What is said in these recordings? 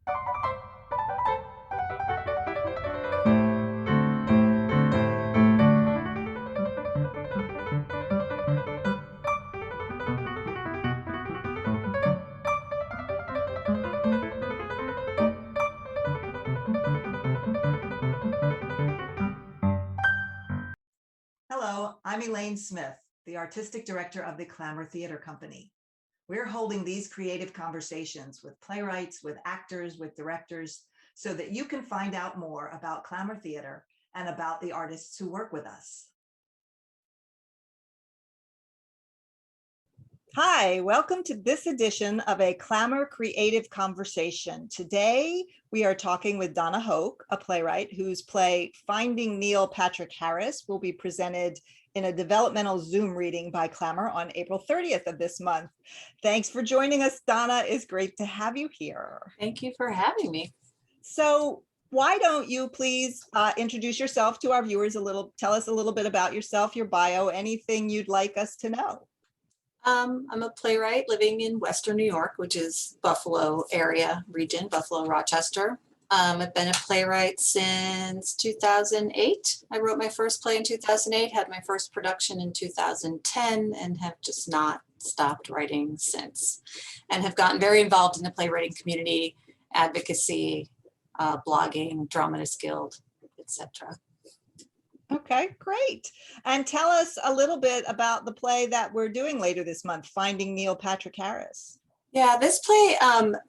Hello, I'm Elaine Smith, the Artistic Director of the Clamour Theater Company. We're holding these creative conversations with playwrights, with actors, with directors, so that you can find out more about Clamour Theater and about the artists who work with us. Hi, welcome to this edition of a Clamour Creative Conversation. Today, we are talking with Donna Hoke, a playwright whose play Finding Neil Patrick Harris will be presented in a developmental Zoom reading by Clamour on April 30th of this month. Thanks for joining us, Donna. It's great to have you here. Thank you for having me. So why don't you please introduce yourself to our viewers a little, tell us a little bit about yourself, your bio, anything you'd like us to know. I'm a playwright living in Western New York, which is Buffalo area region, Buffalo, Rochester. I've been a playwright since 2008. I wrote my first play in 2008, had my first production in 2010, and have just not stopped writing since. And have gotten very involved in the playwriting community, advocacy, blogging, Dramatist Guild, etc. Okay, great. And tell us a little bit about the play that we're doing later this month, Finding Neil Patrick Harris. Yeah, this play,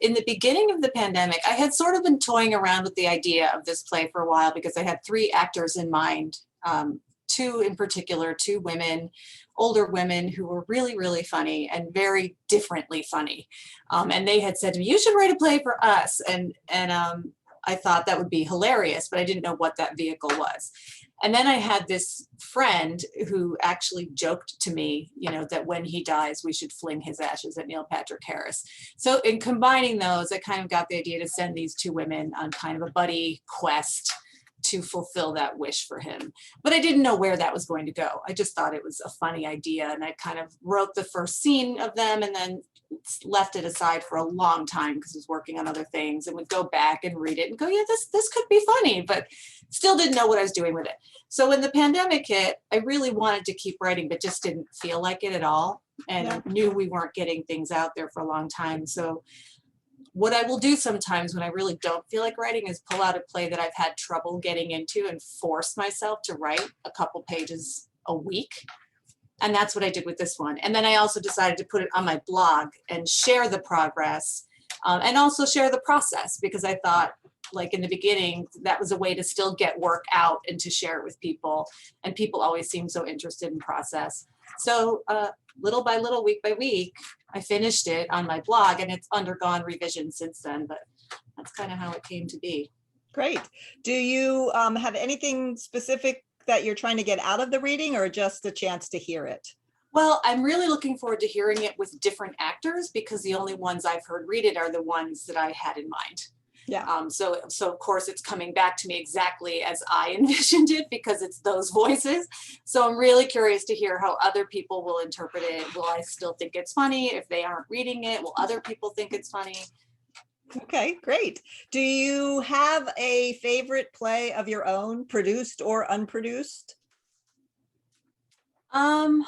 in the beginning of the pandemic, I had sort of been toying around with the idea of this play for a while because I had three actors in mind, two in particular, two women, older women who were really, really funny and very differently funny. And they had said to me, you should write a play for us. And I thought that would be hilarious, but I didn't know what that vehicle was. And then I had this friend who actually joked to me, you know, that when he dies, we should fling his ashes at Neil Patrick Harris. So in combining those, I kind of got the idea to send these two women on kind of a buddy quest to fulfill that wish for him. But I didn't know where that was going to go. I just thought it was a funny idea. And I kind of wrote the first scene of them and then left it aside for a long time because I was working on other things and would go back and read it and go, yeah, this could be funny, but still didn't know what I was doing with it. So when the pandemic hit, I really wanted to keep writing, but just didn't feel like it at all. And knew we weren't getting things out there for a long time. So what I will do sometimes when I really don't feel like writing is pull out a play that I've had trouble getting into and force myself to write a couple pages a week. And that's what I did with this one. And then I also decided to put it on my blog and share the progress and also share the process, because I thought, like in the beginning, that was a way to still get work out and to share it with people. And people always seem so interested in process. So little by little, week by week, I finished it on my blog, and it's undergone revision since then, but that's kind of how it came to be. Great. Do you have anything specific that you're trying to get out of the reading, or just a chance to hear it? Well, I'm really looking forward to hearing it with different actors, because the only ones I've heard read it are the ones that I had in mind. Yeah. So of course it's coming back to me exactly as I envisioned it, because it's those voices. So I'm really curious to hear how other people will interpret it. Will I still think it's funny? If they aren't reading it, will other people think it's funny? Okay, great. Do you have a favorite play of your own, produced or unproduced? God,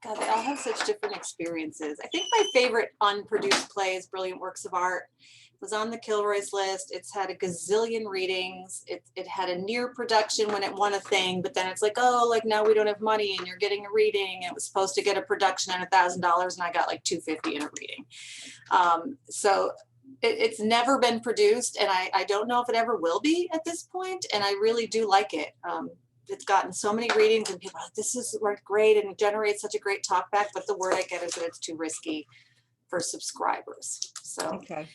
they all have such different experiences. I think my favorite unproduced play is Brilliant Works of Art. It was on the Kilroy's list. It's had a gazillion readings. It had a near production when it won a thing, but then it's like, oh, like now we don't have money and you're getting a reading. It was supposed to get a production at $1,000 and I got like $250 in a reading. So it's never been produced, and I don't know if it ever will be at this point, and I really do like it. It's gotten so many readings and people are like, this is great, and it generates such a great talk back, but the word I get is that it's too risky for subscribers. So, okay.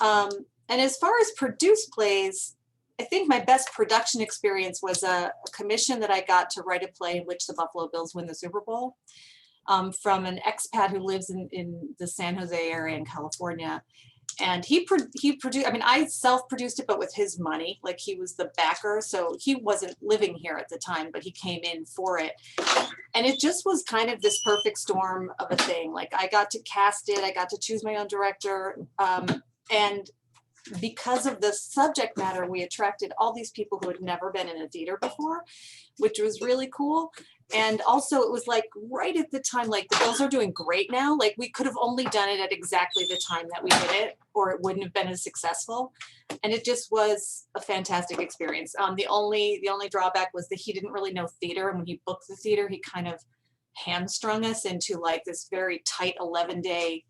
And as far as produced plays, I think my best production experience was a commission that I got to write a play in which the Buffalo Bills win the Super Bowl, from an expat who lives in the San Jose area in California. And he produced, I mean, I self-produced it, but with his money, like he was the backer. So he wasn't living here at the time, but he came in for it. And it just was kind of this perfect storm of a thing. Like I got to cast it, I got to choose my own director. And because of the subject matter, we attracted all these people who had never been in a theater before, which was really cool. And also it was like right at the time, like the girls are doing great now. Like we could have only done it at exactly the time that we did it, or it wouldn't have been as successful. And it just was a fantastic experience. The only drawback was that he didn't really know theater. And when he booked the theater, he kind of hamstrung us into like this very tight 11-day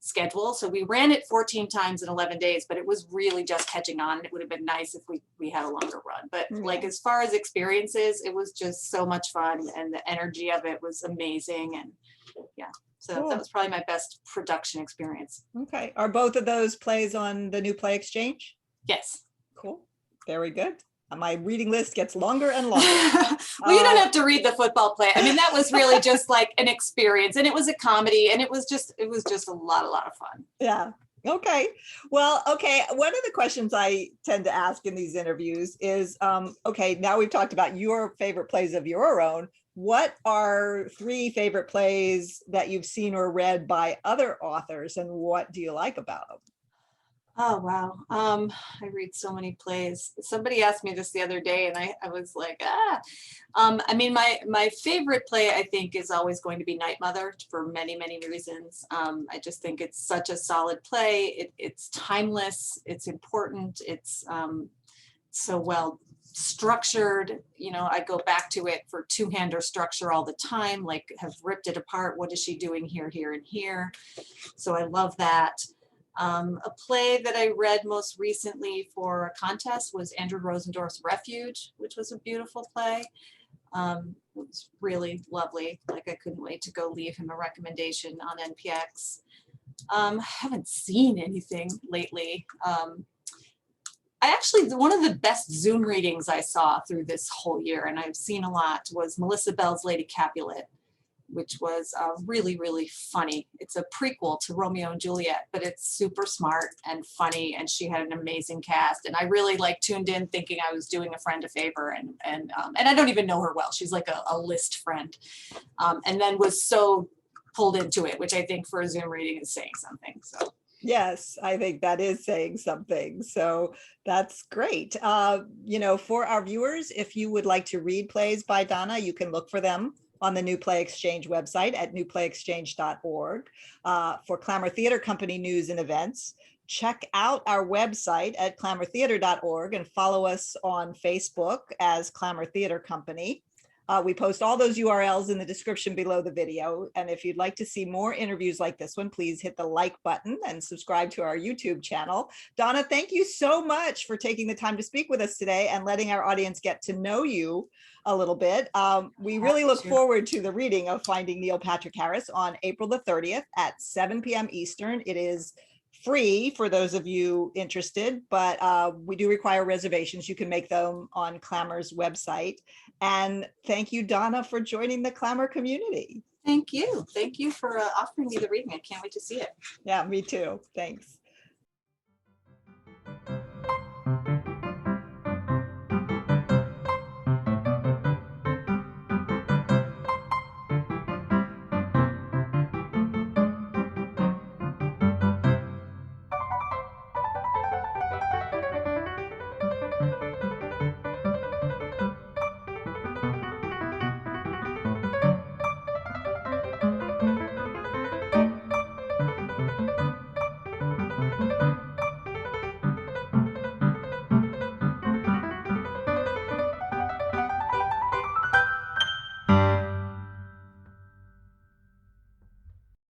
schedule. So we ran it 14 times in 11 days, but it was really just catching on. It would have been nice if we had a longer run. But like as far as experiences, it was just so much fun, and the energy of it was amazing. And yeah, so Cool. that was probably my best production experience. Okay. Are both of those plays on the New Play Exchange? Yes. Cool. Very good. My reading list gets longer and longer. Well, you don't have to read the football play. I mean, that was really just like an experience, and it was a comedy, and it was just a lot of fun. Yeah. Okay. Well, okay. One of the questions I tend to ask in these interviews is, okay, now we've talked about your favorite plays of your own. What are 3 favorite plays that you've seen or read by other authors, and what do you like about them? Oh, wow. I read so many plays. Somebody asked me this the other day, and I was like, I mean, my favorite play, I think, is always going to be Night Mother for many, many reasons. I just think it's such a solid play. It's timeless. It's important. It's so well structured. You know, I go back to it for two-hander structure all the time, like have ripped it apart. What is she doing here, here, and here? So I love that. A play that I read most recently for a contest was Andrew Rosendorf's Refuge, which was a beautiful play. It was really lovely. Like I couldn't wait to go leave him a recommendation on NPX. I haven't seen anything lately. One of the best Zoom readings I saw through this whole year, and I've seen a lot, was Melissa Bell's Lady Capulet, which was really, really funny. It's a prequel to Romeo and Juliet, but it's super smart and funny, and she had an amazing cast. And I really like tuned in thinking I was doing a friend a favor, and I don't even know her well. She's like a list friend, and then was so pulled into it, which I think for a Zoom reading is saying something. So. Yes, I think that is saying something. So that's great. You know, for our viewers, if you would like to read plays by Donna, you can look for them on the New Play Exchange website at newplayexchange.org. For Clamour Theater Company news and events, check out our website at clamourtheater.org and follow us on Facebook as Clamour Theater Company. We post all those URLs in the description below the video. And if you'd like to see more interviews like this one, please hit the like button and subscribe to our YouTube channel. Donna, thank you so much for taking the time to speak with us today and letting our audience get to know you a little bit. We really look forward to the reading of Finding Neil Patrick Harris on April the 30th at 7 p.m. Eastern. It is free for those of you interested, but we do require reservations. You can make them on Clamour's website. And thank you, Donna, for joining the Clamour community. Thank you. Thank you for offering me the reading. I can't wait to see it. Yeah, me too. Thanks.